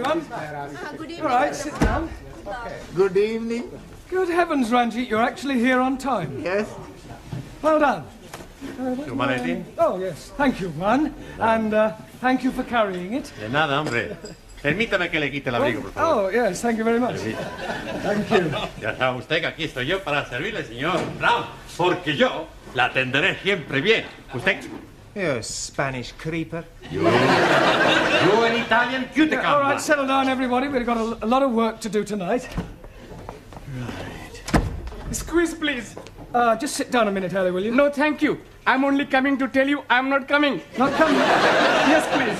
everyone. Good evening. All right, sit down. Good evening. Good heavens, Ranjit, you're actually here on time. Yes. Well done. Maletín? Oh, yes. Thank you, Juan. And thank you for carrying it. De nada, hombre. Permítame que le quite el abrigo, por favor. Oh, yes, thank you very much. Thank you. Ya sabe usted que aquí estoy yo para servirle, señor Brown, porque yo la atenderé siempre bien. ¿Usted? You Spanish creeper. You an Italian cuticum. All right, settle down, everybody. We've got a lot of work to do tonight. Right. Squeeze, please. Just sit down a minute, Harry, will you? No, thank you. I'm only coming to tell you I'm not coming. Not coming? Yes, please.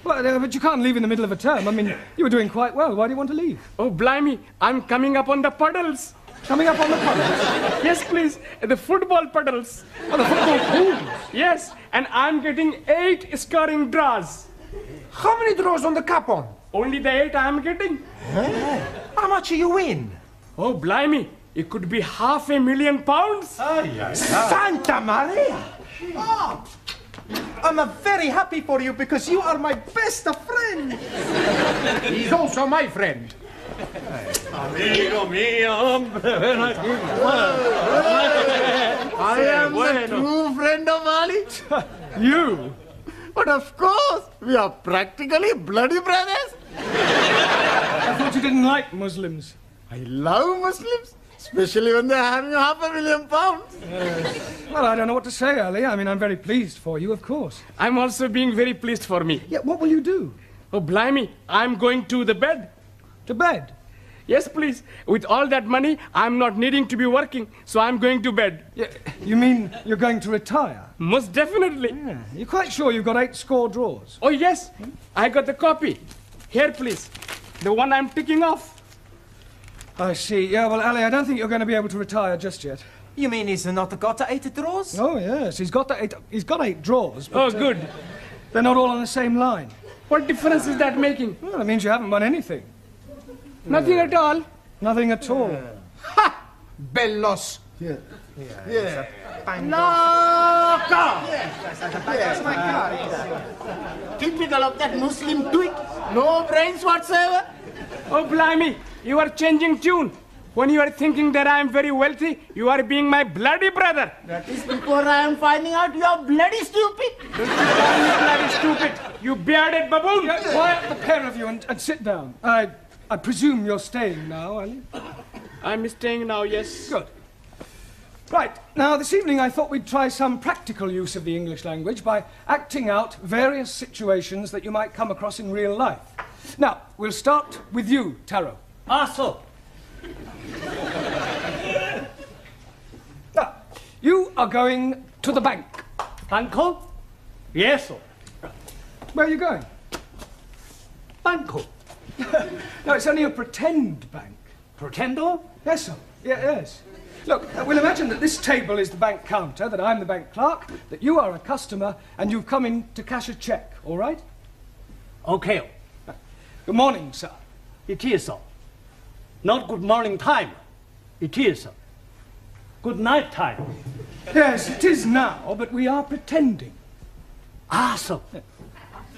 Well, but you can't leave in the middle of a term. I mean, you were doing quite well. Why do you want to leave? Oh, blimey. I'm coming up on the puddles. Coming up on the puddles? Yes, please. The football puddles. Oh, the football pools? Yes, and I'm getting 8 scoring draws. How many draws on the cup on? Only the 8 I'm getting. How much you win? Oh, blimey. It could be £500,000. Santa Maria! Oh, I'm very happy for you because you are my best friend. He's also my friend. Amigo mío, hombre, ven aquí. I am the true friend of Ali. You? But of course, we are practically bloody brothers. I thought you didn't like Muslims. I love Muslims, especially when they're having £500,000. Well, I don't know what to say, Ali. I mean, I'm very pleased for you, of course. I'm also being very pleased for me. Yeah, what will you do? Oh, blimey. I'm going to the bed. To bed? Yes, please. With all that money, I'm not needing to be working, so I'm going to bed. Yeah, you mean you're going to retire? Most definitely. Yeah. You're quite sure you've got 8 score draws? Oh, yes. I got the copy. Here, please. The one I'm ticking off. I see. Yeah, well, Ali, I don't think you're going to be able to retire just yet. You mean he's not got 8 draws? Oh, yes. He's got 8 draws. But, Oh, good. They're not all on the same line. What difference is that making? Well, that means you haven't won anything. Nothing at all. Nothing at all. Ha! Bellos. Yeah. Naka! Yes, my God. Typical of that Muslim twig. No brains whatsoever. Oh, blimey. You are changing tune. When you are thinking that I am very wealthy, you are being my bloody brother. That is before I am finding out you are bloody stupid. Don't you call me bloody stupid, you bearded baboon. Yeah, quiet, the pair of you, and sit down. I presume you're staying now, Ali? I'm staying now, yes. Good. Right, now this evening I thought we'd try some practical use of the English language by acting out various situations that you might come across in real life. Now, we'll start with you, Taro. So. Now, you are going to the bank. Banco? Yes, sir. Where are you going? Banco. No, it's only a pretend bank. Pretendo? Yes, sir. Yeah, yes. Look, we'll imagine that this table is the bank counter, that I'm the bank clerk, that you are a customer, and you've come in to cash a cheque, all right? Okay. Good morning, sir. It is, sir. Not good morning time. It is, sir. Good night time. Yes, it is now, but we are pretending. Sir.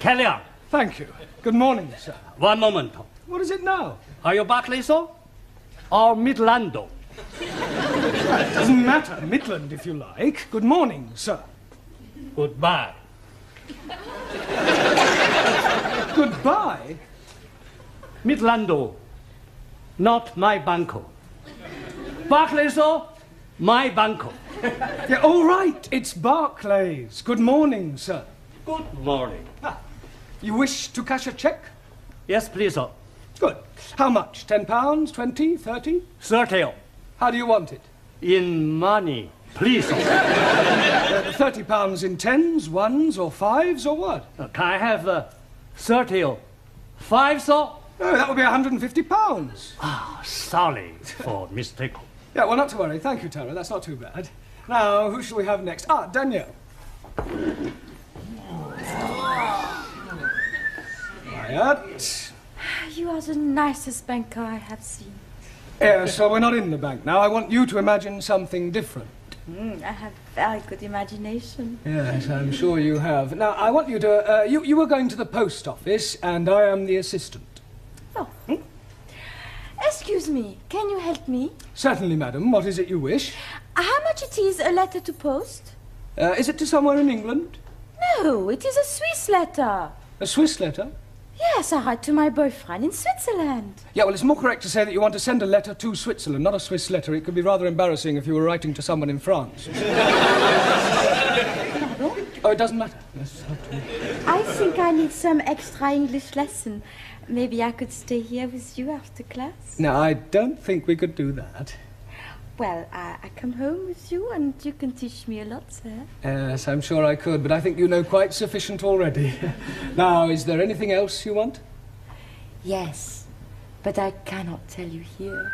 Carry on. Thank you. Good morning, sir. One moment. What is it now? Are you Barclay, sir? Or Midlando? It doesn't matter. Midland, if you like. Good morning, sir. Goodbye. Goodbye? Midlando. Not my banco. Barclay, sir, my banco. Yeah, all right. It's Barclays. Good morning, sir. Good morning. You wish to cash a cheque? Yes, please, sir. Good. How much? £10, 20, 30? 30. How do you want it? In money, please, sir. £30 in tens, ones, or fives, or what? Can I have 30? 5, sir? Oh, that would be £150. Sorry for mistake. Yeah, well, not to worry. Thank you, Tara. That's not too bad. Now, who shall we have next? Danielle. Quiet. You are the nicest banker I have seen. Yeah, so we're not in the bank now. I want you to imagine something different. I have very good imagination. Yes, I'm sure you have. Now, I want you to... you were going to the post office, and I am the assistant. Oh. Excuse me, can you help me? Certainly, madam. What is it you wish? How much it is a letter to post? Is it to somewhere in England? No, it is a Swiss letter. A Swiss letter? Yes, I write to my boyfriend in Switzerland. Yeah, well, it's more correct to say that you want to send a letter to Switzerland, not a Swiss letter. It could be rather embarrassing if you were writing to someone in France. Oh, it doesn't matter. Yes, I think I need some extra English lesson. Maybe I could stay here with you after class? No, I don't think we could do that. Well, I come home with you and you can teach me a lot, sir. Yes, I'm sure I could, but I think you know quite sufficient already. Now, is there anything else you want? Yes, but I cannot tell you here.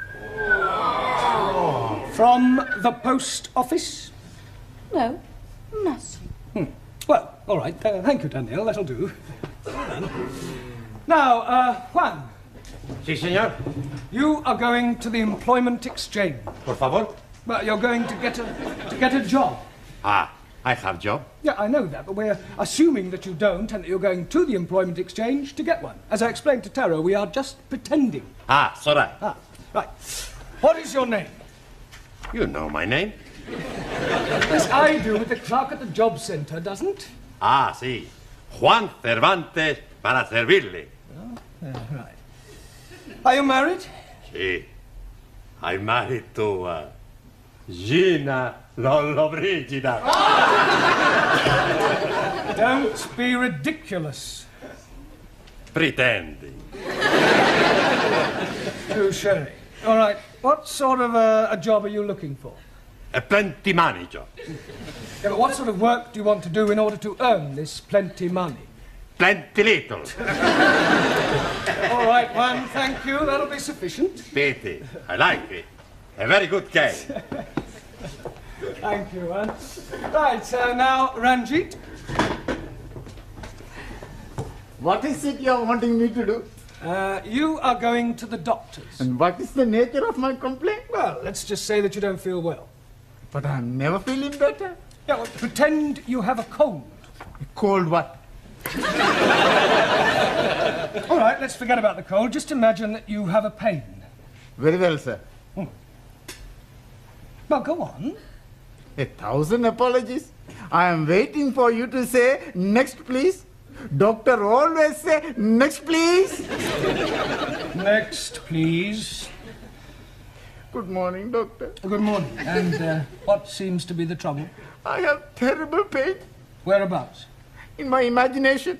From the post office? No, nothing. Well, all right. Thank you, Daniel. That'll do. Now, Juan, Sí, señor. you are going to the employment exchange. Por favor. Well, you're going to get a job. Ah, I have job. Yeah, I know that, but we're assuming that you don't and that you're going to the employment exchange to get one. As I explained to Taro, we are just pretending. Ah, sorry. Ah, right. What is your name? You know my name. Yes, I do, but the clerk at the job centre doesn't. Ah, sí. Juan Cervantes para servirle. Right. Are you married? Sí. I'm married to Gina Lollobrigida. Don't be ridiculous. Pretending. Touché. All right. What sort of a job are you looking for? A plenty money job. Yeah, but what sort of work do you want to do in order to earn this plenty money? Plenty little. All right, Juan, thank you. That'll be sufficient. Pity. I like it. A very good game. Thank you, Juan. Right, now, Ranjit. What is it you're wanting me to do? You are going to the doctor's. And what is the nature of my complaint? Well, let's just say that you don't feel well. But I'm never feeling better. Yeah, well, pretend you have a cold. Cold what? All right, let's forget about the cold. Just imagine that you have a pain. Very well, sir. Well, go on. 1,000 apologies. I am waiting for you to say, next please. Doctor always say, next please. Next, please. Good morning, doctor. Good morning. And what seems to be the trouble? I have terrible pain Whereabouts? in my imagination.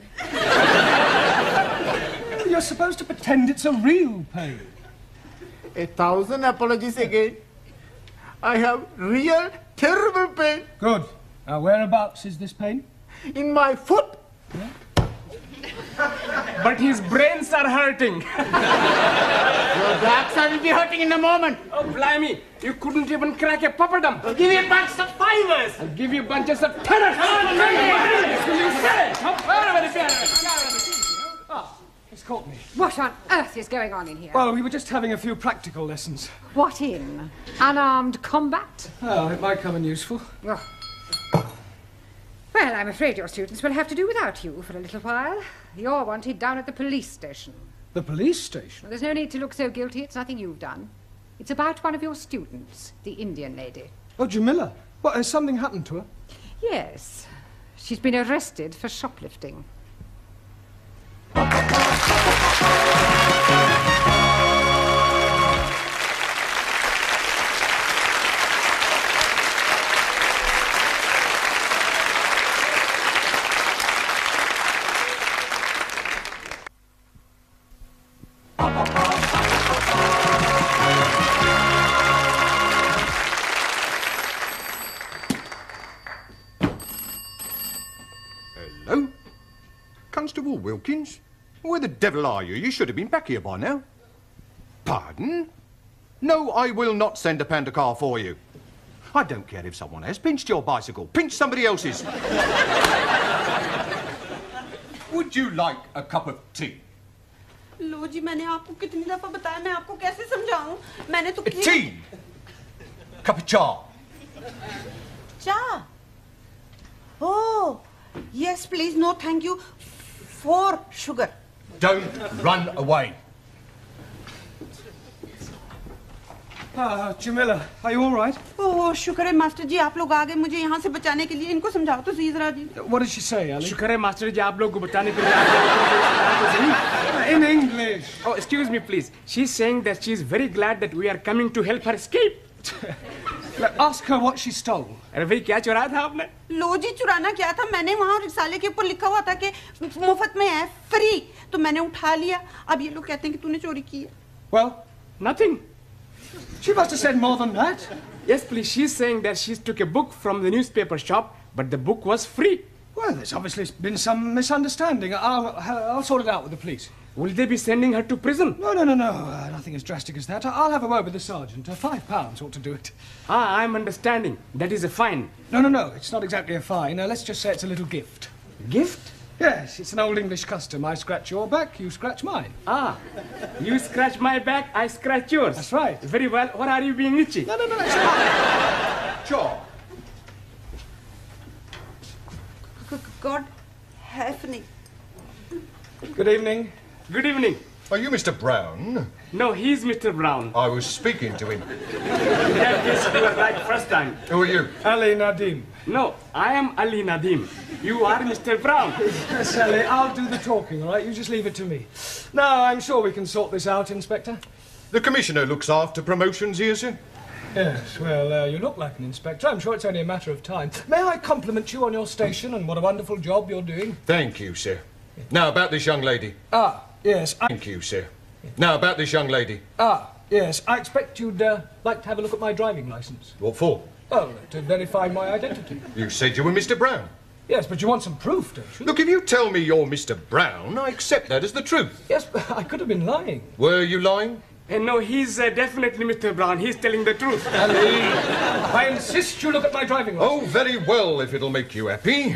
You're supposed to pretend it's a real pain. 1,000 apologies again. I have real terrible pain Good. Now, whereabouts is this pain? in my foot. But his brains are hurting. Your backside will be hurting in a moment. Oh, blimey. You couldn't even crack a papadum. I'll give you a bunch of fivers. I'll give you bunches of tenors. Will you say? It's caught me. What on earth is going on in here? Well, we were just having a few practical lessons. What in? Unarmed combat? Oh, it might come in useful. Oh. Well, I'm afraid your students will have to do without you for a little while. You're wanted down at the police station. The police station? Well, there's no need to look so guilty. It's nothing you've done. It's about one of your students, the Indian lady. Oh, Jamila. What, has something happened to her? Yes. She's been arrested for shoplifting. Hello? Constable Wilkins? Where the devil are you? You should have been back here by now. Pardon? No, I will not send a panda car for you. I don't care if someone has pinched your bicycle. Pinch somebody else's. Would you like a cup of tea? लो जी मैंने आपको कितनी दफा बताया मैं आपको कैसे समझाऊं मैंने तो Tea! Cup of cha. Cha? Oh, yes, please. No, thank you. 4 sugar. Don't run away. Jamila, are you all right? ओह शुक्र है मास्टर जी आप लोग आ गए मुझे यहाँ से बचाने के लिए इनको समझाओ तो सही जरा जी What did she say, Ali? शुक्र है मास्टर जी आप लोग को बताने के लिए आ गए। In English. Oh, excuse me, please. She's saying that she's very glad that we are coming to help her escape. Ask her what she stole. अरे भाई क्या चुराया था आपने? लो जी चुराना क्या था मैंने वहाँ रिसाले के ऊपर लिखा हुआ था कि मुफ्त में है फ्री तो मैंने उठा लिया अब ये लोग कहते हैं कि तूने चोरी की है Well, Nothing. she must have said more than that. Yes, please. She's saying that she took a book from the newspaper shop, but the book was free. Well, there's obviously been some misunderstanding. I'll sort it out with the police. Will they be sending her to prison? No. Nothing as drastic as that. I'll have a word with the sergeant. £5 ought to do it. Ah, I'm understanding. That is a fine. No. It's not exactly a fine. Let's just say it's a little gift. Gift? Yes, it's an old English custom. I scratch your back, you scratch mine. Ah, you scratch my back, I scratch yours. That's right. Very well. What are you being itchy? No, it's not. Sure. God help me Good evening. Good evening. Are you Mr. Brown? No, he's Mr. Brown. I was speaking to him. Yes, you were right first time. Who are you? Ali Nadim. No, I am Ali Nadim. You are Mr. Brown. Yes, Ali, I'll do the talking, all right? You just leave it to me. Now, I'm sure we can sort this out, Inspector. The Commissioner looks after promotions here, sir. Yes, well, you look like an inspector. I'm sure it's only a matter of time. May I compliment you on your station and what a wonderful job you're doing? Thank you, sir. Now, about this young lady. Yes, Thank you, sir. Now, about this young lady. yes, I expect you'd like to have a look at my driving licence. What for? Oh, to verify my identity. You said you were Mr. Brown. Yes, but you want some proof, don't you? Look, if you tell me you're Mr. Brown, I accept that as the truth. Yes, but I could have been lying. Were you lying? No, he's definitely Mr. Brown. He's telling the truth. Ali, I insist you look at my driving licence. Oh, very well, if it'll make you happy.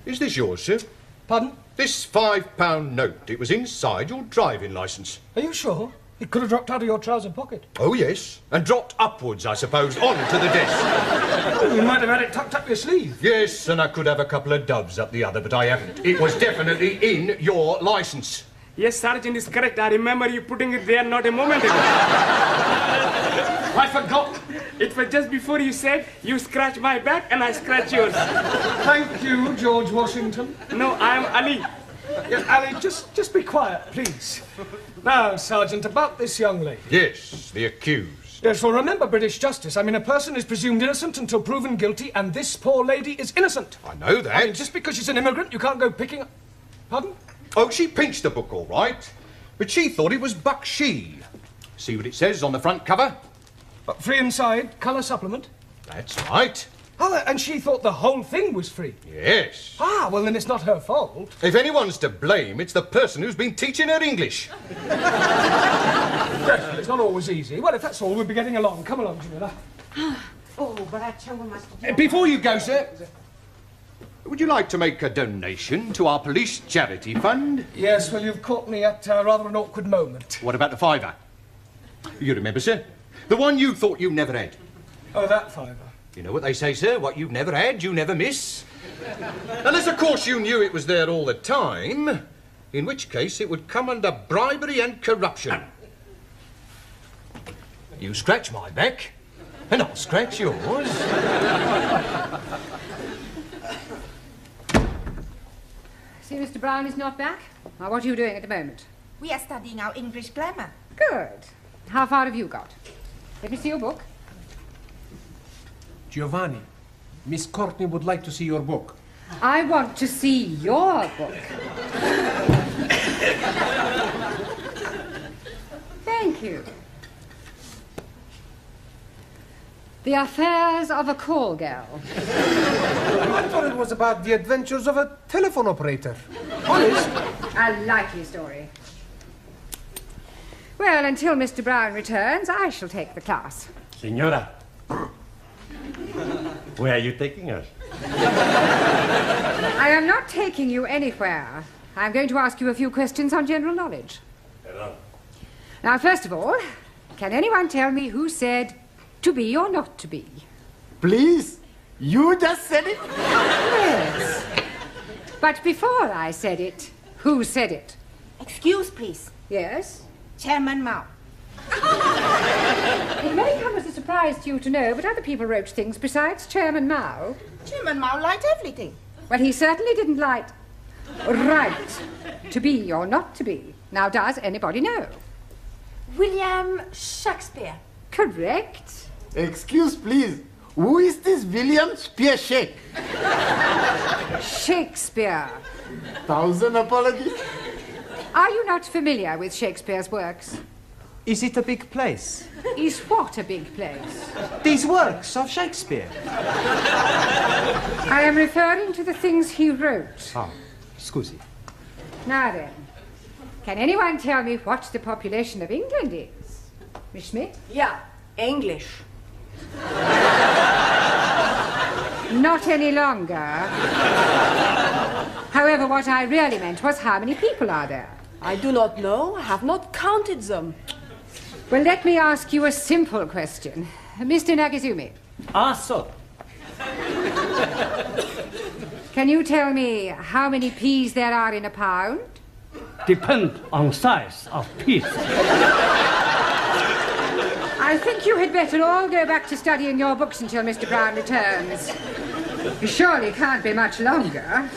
Is this yours, sir? Pardon? This £5 note, it was inside your driving licence. Are you sure? It could have dropped out of your trouser pocket. Oh, yes. And dropped upwards, I suppose, onto the desk. You might have had it tucked up your sleeve. Yes, and I could have a couple of doves up the other, but I haven't. It was definitely in your licence. Yes, Sergeant is correct. I remember you putting it there not a moment ago. I forgot. It was just before you said, you scratch my back and I scratch yours. Thank you, George Washington. No, I am Ali. Yes, Ali, just be quiet, please. Now, Sergeant, about this young lady. Yes, the accused. Yes, well, remember British justice. I mean, a person is presumed innocent until proven guilty, and this poor lady is innocent. I know that. I mean, just because she's an immigrant, you can't go picking up... Pardon? Oh, she pinched the book all right, but she thought it was Bakshi. See what it says on the front cover? But free inside, colour supplement. That's right. Oh, and she thought the whole thing was free. Yes. Ah, well, then it's not her fault. If anyone's to blame, it's the person who's been teaching her English. Yes, it's not always easy. Well, if that's all, we'll be getting along. Come along, Jamila. Oh, बड़ा अच्छा हुआ master ji Before you go, sir, would you like to make a donation to our police charity fund? Yes, well, you've caught me at rather an awkward moment. What about the £5? You remember, sir? The one you thought you never had. Oh, that £5. You know what they say, sir? What you've never had, you never miss. Unless, of course, you knew it was there all the time, in which case it would come under bribery and corruption. You scratch my back, and I'll scratch yours. See, Mr. Brown is not back. Now, what are you doing at the moment? We are studying our English grammar. Good. How far have you got? Let me see your book. Giovanni, Miss Courtney would like to see your book. I want to see your book. Thank you. The Affairs of a Call Girl. I thought it was about the adventures of a telephone operator. Honest. A likely story. Well, until Mr. Brown returns, I shall take the class. Señora, where are you taking us? I am not taking you anywhere. I'm going to ask you a few questions on general knowledge. Hello. Now, first of all, can anyone tell me who said to be or not to be? Please, you just said it. Yes. But before I said it, who said it? Excuse, please. Yes? Chairman Mao. It may come as a surprise to you to know, but other people wrote things besides Chairman Mao. Chairman Mao liked everything. Well, he certainly didn't like right to be or not to be. Now, does anybody know? William Shakespeare. Correct. Excuse, please. Who is this William Spearshake? Shakespeare. 1,000 apologies. Are you not familiar with Shakespeare's works? Is it a big place? Is what a big place? These works of Shakespeare. I am referring to the things he wrote. Ah, scusi. Now then, can anyone tell me what the population of England is? Miss Schmidt? Yeah, English. Not any longer. However, what I really meant was how many people are there? I do not know. I have not counted them. Well, let me ask you a simple question. Mr. Nagazumi. Ah, so. Can you tell me how many peas there are in a pound? Depend on size of piece. I think you had better all go back to studying your books until Mr. Brown returns. He surely can't be much longer.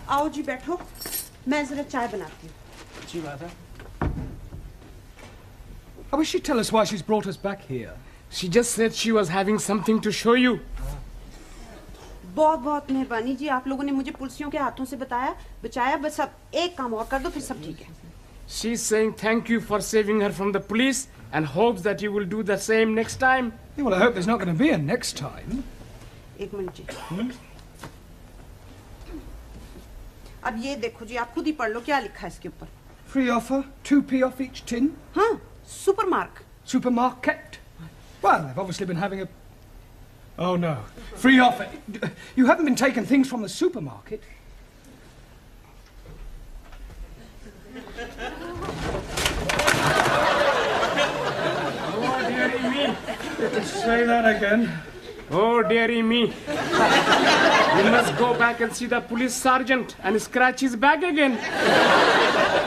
आओ जी बैठो मैं जरा चाय बनाती हूँ जी rather. I wish she'd tell us why she's brought us back here. She just said she was having something to show you. बहुत बहुत मेहरबानी जी आप लोगों ने मुझे पुलिसियों के हाथों से बचाया बस अब एक काम और कर दो फिर सब ठीक है She's saying thank you for saving her from the police and hopes that you will do the same next time. Yeah, well, I hope there's not going to be a next time. एक minute जी अब ये देखो जी आप खुद ही पढ़ लो क्या लिखा है इसके ऊपर Free offer, 2p off each tin. हाँ सुपरमार्क Supermarket. Well, they've obviously been having a... Oh, no. Free offer. You haven't been taking things from the supermarket. Oh, dearie me. Say that again. Oh, dearie me. You must go back and see the police sergeant and scratch his back again.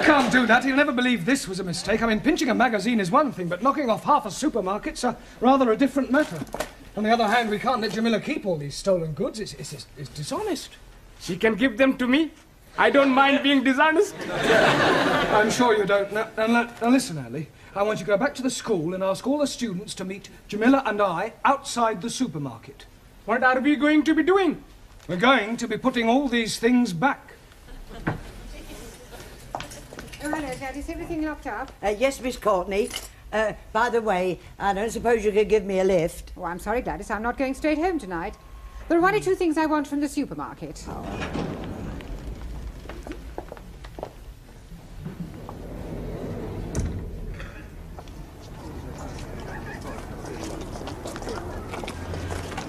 Can't do that. He'll never believe this was a mistake. I mean, pinching a magazine is one thing, but knocking off half a supermarket's rather a different matter. On the other hand, we can't let Jamila keep all these stolen goods. It's dishonest. She can give them to me. I don't mind being dishonest. I'm sure you don't. Now listen, Ali. I want you to go back to the school and ask all the students to meet Jamila and I outside the supermarket. What are we going to be doing? We're going to be putting all these things back. Oh, hello, Dad. Is everything locked up? Yes, Miss Courtney. By the way, I don't suppose you could give me a lift. Oh, I'm sorry, Gladys. I'm not going straight home tonight. There are one or two things I want from the supermarket.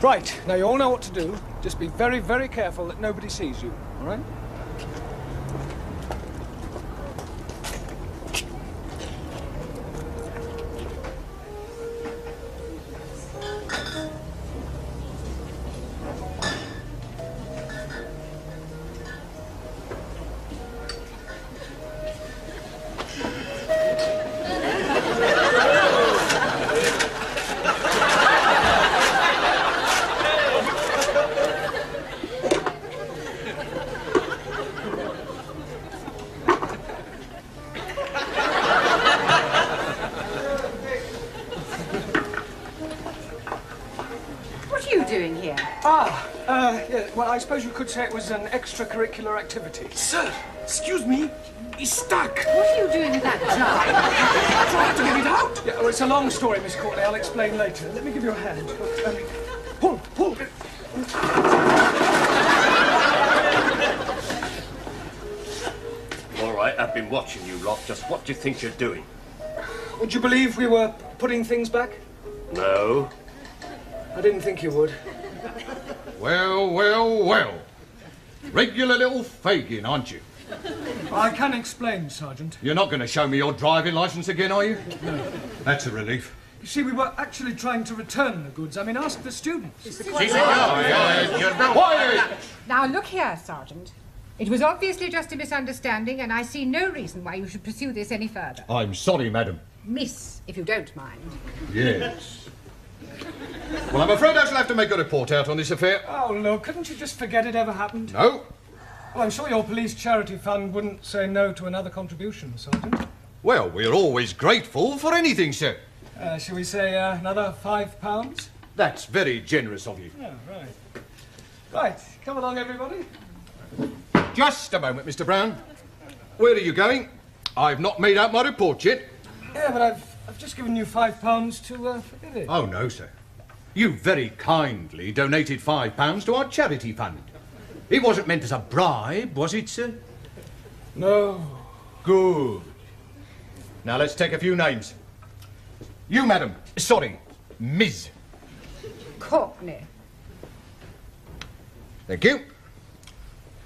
Right, now you all know what to do. Just be very, very careful that nobody sees you, all right? Yeah, well, I suppose you could say it was an extracurricular activity. Sir, excuse me. He's stuck. What are you doing with that jar? Trying to get it out. Yeah, well, it's a long story, Miss Courtney. I'll explain later. Let me give you a hand. Pull, pull. All right, I've been watching you lot. Just what do you think you're doing? Would you believe we were putting things back? No. I didn't think you would. Well, well, well. Regular little Fagin, aren't you? I can explain, Sergeant. You're not going to show me your driving licence again, are you? No. That's a relief. You see, we were actually trying to return the goods. I mean, ask the students. Now, look here, Sergeant. It was obviously just a misunderstanding, and I see no reason why you should pursue this any further. I'm sorry, madam. Miss, if you don't mind. Yes. Well, I'm afraid I shall have to make a report out on this affair. Oh, look, couldn't you just forget it ever happened? No. Well, I'm sure your police charity fund wouldn't say no to another contribution, Sergeant. Well, we're always grateful for anything, sir. Shall we say another £5? That's very generous of you. Oh, right. Right, come along, everybody. Just a moment, Mr. Brown. Where are you going? I've not made out my report yet. Yeah, but I've just given you £5 to forget it. Oh, no, sir. You very kindly donated £5 to our charity fund. It wasn't meant as a bribe, was it, sir? No. Good. Now, let's take a few names. You, madam. Sorry, Ms. Courtney. Thank you.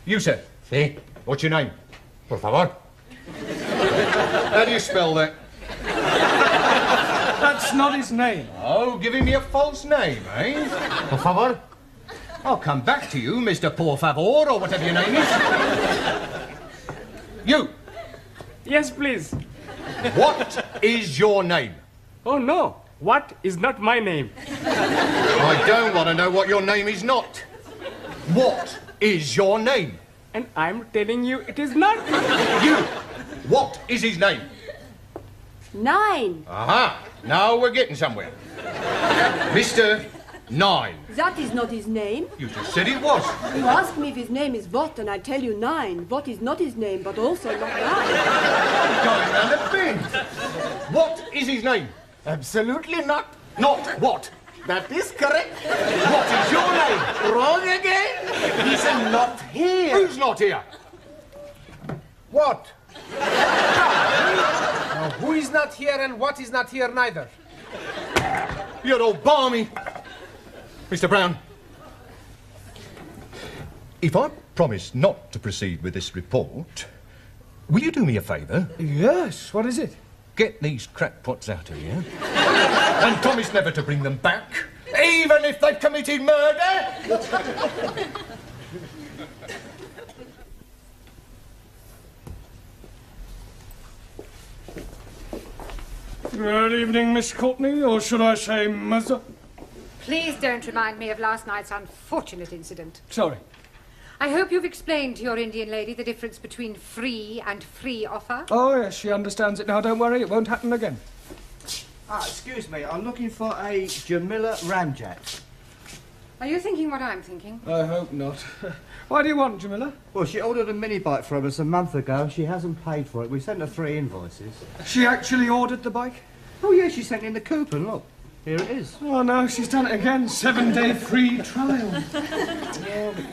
You, sir. Sí. What's your name? Por favor. How do you spell that? That's not his name. Oh, giving me a false name, eh? Por favor. I'll come back to you, Mr. Por Favor, or whatever your name is. You. Yes, please. What is your name? Oh, no. What is not my name? I don't want to know what your name is not. What is your name? And I'm telling you it is not. You. What is his name? 9. Aha. Now we're getting somewhere. Mr. 9. That is not his name. You just said it was. You ask me if his name is what, and I tell you 9. What is not his name, but also not 9. Going round the bend. What is his name? Absolutely not. Not what? That is correct. What is your name? Wrong again. He's not here. Who's not here? What? Now, who is not here and what is not here neither? You're all balmy. Mr. Brown, if I promise not to proceed with this report, will you do me a favour? Yes, what is it? Get these crackpots out of here and promise never to bring them back, even if they've committed murder. Good evening, Miss Courtney, or should I say Mother? Please don't remind me of last night's unfortunate incident. Sorry. I hope you've explained to your Indian lady the difference between free and free offer. Oh, yes, she understands it now. Don't worry, it won't happen again. Excuse me, I'm looking for a Jamila Ramjet. Are you thinking what I'm thinking? I hope not. Why do you want, Jamila? Well, she ordered a mini bike from us a month ago and she hasn't paid for it. We sent her 3 invoices. She actually ordered the bike? Oh, yeah, she sent in the coupon, look. Here it is. Oh, no, she's done it again. 7-day free trial. Thank you.